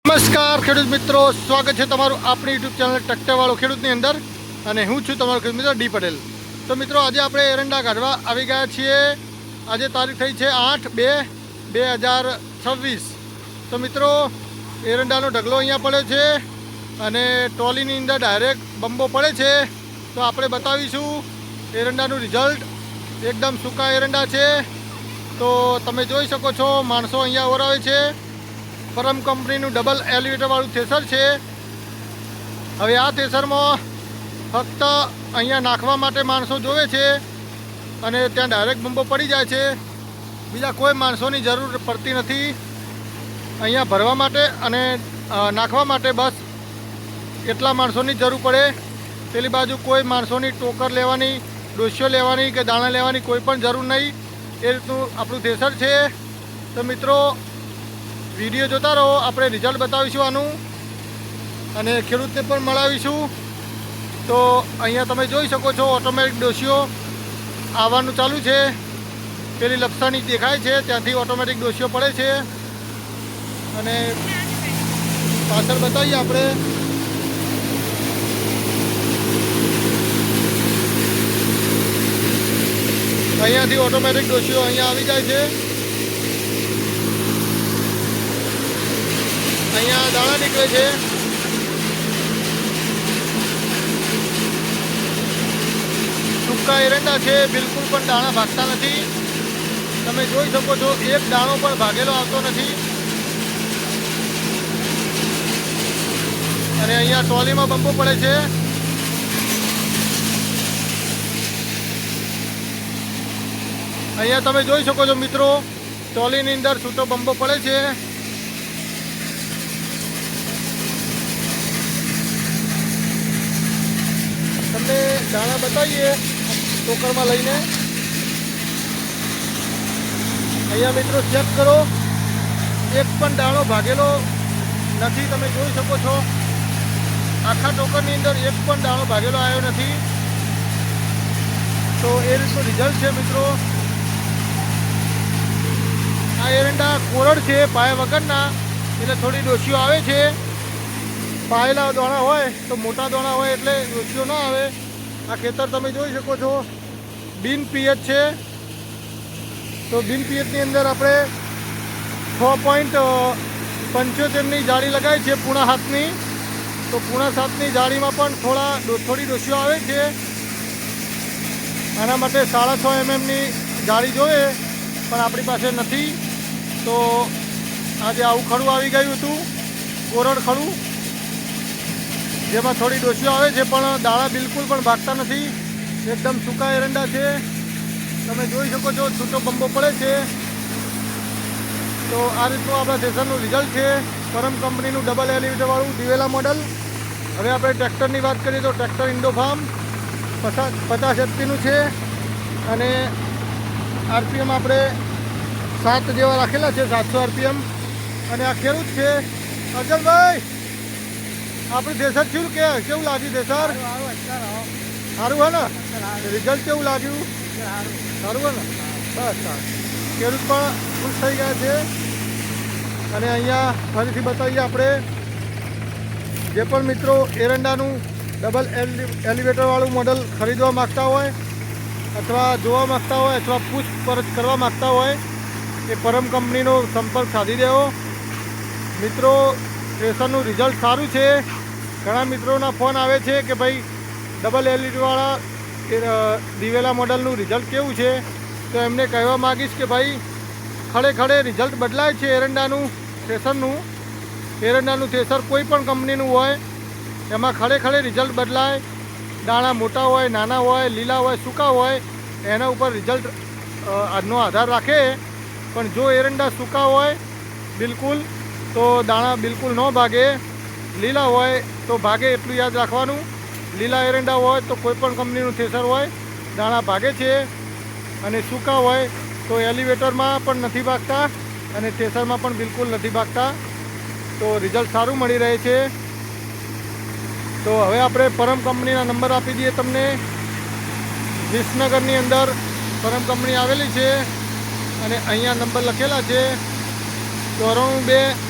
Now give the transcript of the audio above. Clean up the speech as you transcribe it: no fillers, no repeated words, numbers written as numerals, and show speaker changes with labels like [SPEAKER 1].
[SPEAKER 1] નમસ્કાર ખેડૂત મિત્રો, સ્વાગત છે તમારું આપણી યુટ્યુબ ચેનલ ટ્રેક્ટરવાળો ખેડૂતની અંદર અને હું છું તમારો ખેડૂત મિત્ર ડી પટેલ। તો મિત્રો આજે આપણે એરંડા કાઢવા આવી ગયા છીએ। આજે તારીખ થઈ છે 8/2/2026। તો મિત્રો એરંડાનો ઢગલો અહીંયા પડ્યો છે અને ટ્રોલીની અંદર ડાયરેક્ટ બંબો પડે છે। તો આપણે બતાવીશું એરંડાનું રિઝલ્ટ। એકદમ સૂકા એરંડા છે। તો તમે જોઈ શકો છો માણસો અહીંયા ઓરાવે છે। પરમ કંપનીનું ડબલ એલિવેટરવાળું થ્રેસર છે। હવે આ થ્રેસરમાં ફક્ત અહીંયા નાખવા માટે માણસો જોવે છે અને ત્યાં ડાયરેક્ટ બંબો પડી જાય છે। બીજા કોઈ માણસોની જરૂર પડતી નથી અહીંયા ભરવા માટે અને નાખવા માટે। બસ એટલા માણસોની જરૂર પડે। પેલી બાજુ કોઈ માણસોની ટોકર લેવાની, ડોસીઓ લેવાની કે દાણા લેવાની કોઈ પણ જરૂર નહીં। એ રીતનું આપણું થ્રેસર છે। તો મિત્રો વિડીયો જોતા રહો, આપણે રિઝલ્ટ બતાવીશું આનું અને ખેડૂતને પણ મળાવીશું। તો અહીંયા તમે જોઈ શકો છો ઓટોમેટિક ડોસીઓ આવવાનું ચાલુ છે। પેલી લપસાણી દેખાય છે ત્યાંથી ઓટોમેટિક ડોસીઓ પડે છે અને પાછળ બતાવીએ આપણે। અહીંયાથી ઓટોમેટિક ડોસીઓ અહીંયા આવી જાય છે। અહીંયા દાણા નીકળે છે। સૂકા એરંડા છે, બિલકુલ પણ દાણા ભાગતા નથી। તમે જોઈ શકો છો એક દાણો પણ ભાગેલો આવતો નથી। અને અહીંયા ટ્રોલીમાં બંબો પડે છે। અહીંયા તમે જોઈ શકો છો મિત્રો ટ્રોલીની અંદર છૂટો બંબો પડે છે। તમને દાણા બતાવીએ ટોકરમાં લઈને। અહીંયા મિત્રો ચેક કરો, એક પણ દાણો ભાગેલો નથી। તમે જોઈ શકો છો આખા ટોકરની અંદર એક પણ દાણો ભાગેલો આવ્યો નથી। તો એ રીતનું રિઝલ્ટ છે મિત્રો। આ એરંડા કોરડ છે, પાયા વગરના, એટલે થોડી ડોસીઓ આવે છે। પાયેલા દાણા હોય તો મોટા દાણા હોય એટલે ડોસીઓ ના આવે। આ ખેતર તમે જોઈ શકો છો બિન પિયત છે। તો બિન પિયતની અંદર આપણે 6.75ની જાળી લગાવી છે પૂણા હાથની। તો પૂણા 7ની જાળીમાં પણ થોડી ડોસીઓ આવે છે। આના માટે 6.5 mmની જાળી જોઈએ પણ આપણી પાસે નથી। તો આજે આવું ખડું આવી ગયું હતું, કોરડ ખડું, જેમાં થોડી ડોસીઓ આવે છે પણ દાણા બિલકુલ પણ ભાગતા નથી। એકદમ સૂકા એરંડા છે। તમે જોઈ શકો છો છૂટો બંબો પડે છે। તો આ રીતનું આપણા થ્રેસરનું રિઝલ્ટ છે। પરમ કંપનીનું ડબલ એલિવેટરવાળું દિવેલા મોડલ। હવે આપણે ટ્રેક્ટરની વાત કરીએ તો ટ્રેક્ટર ઇન્ડો ફાર્મ 50 HPનું છે અને RPM આપણે 7 જેવા રાખેલા છે, 700 RPM। અને આ ખેડૂત છે અર્જનભાઈ, આપણું થ્રેસર કેવું લાગ્યું? થ્રેસર સારું હે ને? રિઝલ્ટ કેવું લાગ્યું? સારું હે ને? બસ સારું। ખેડૂત પણ ખુશ થઈ ગયા છે। અને અહીંયા ફરીથી બતાવીએ આપણે, જે પણ મિત્રો એરંડાનું ડબલ એલિવેટરવાળું મોડલ ખરીદવા માગતા હોય અથવા જોવા માગતા હોય અથવા પૂછપરછ કરવા માગતા હોય એ પરમ કંપનીનો સંપર્ક સાધી દેવો મિત્રો। થ્રેસરનું રિઝલ્ટ સારું છે। ઘણા મિત્રોના ફોન આવે છે કે ભાઈ ડબલ એલઈડીવાળા દિવેલા મોડલનું રિઝલ્ટ કેવું છે? તો એમને કહેવા માગીશ કે ભાઈ ખડે રિઝલ્ટ બદલાય છે એરંડાનું થ્રેસરનું। એરંડાનું થ્રેસર કોઈ પણ કંપનીનું હોય એમાં ખડે રિઝલ્ટ બદલાય। દાણા મોટા હોય, નાના હોય, લીલા હોય, સૂકા હોય, એના ઉપર રિઝલ્ટ આજનો આધાર રાખે। પણ જો એરંડા સૂકા હોય બિલકુલ તો દાણા બિલકુલ ન ભાગે, લીલા હોય તો ભાગે, એટલું યાદ રાખવાનું। લીલા એરંડા હોય તો કોઈ પણ કંપનીનું થ્રેસર હોય દાણા ભાગે છે અને સૂકા હોય તો એલિવેટરમાં પણ નથી ભાગતા અને થ્રેસરમાં પણ બિલકુલ નથી ભાગતા। તો રિઝલ્ટ સારું મળી રહે છે। તો હવે આપણે પરમ કંપનીના નંબર આપી દઈએ તમને। વિસનગરની અંદર પરમ કંપની આવેલી છે અને અહીંયા નંબર લખેલા છે 94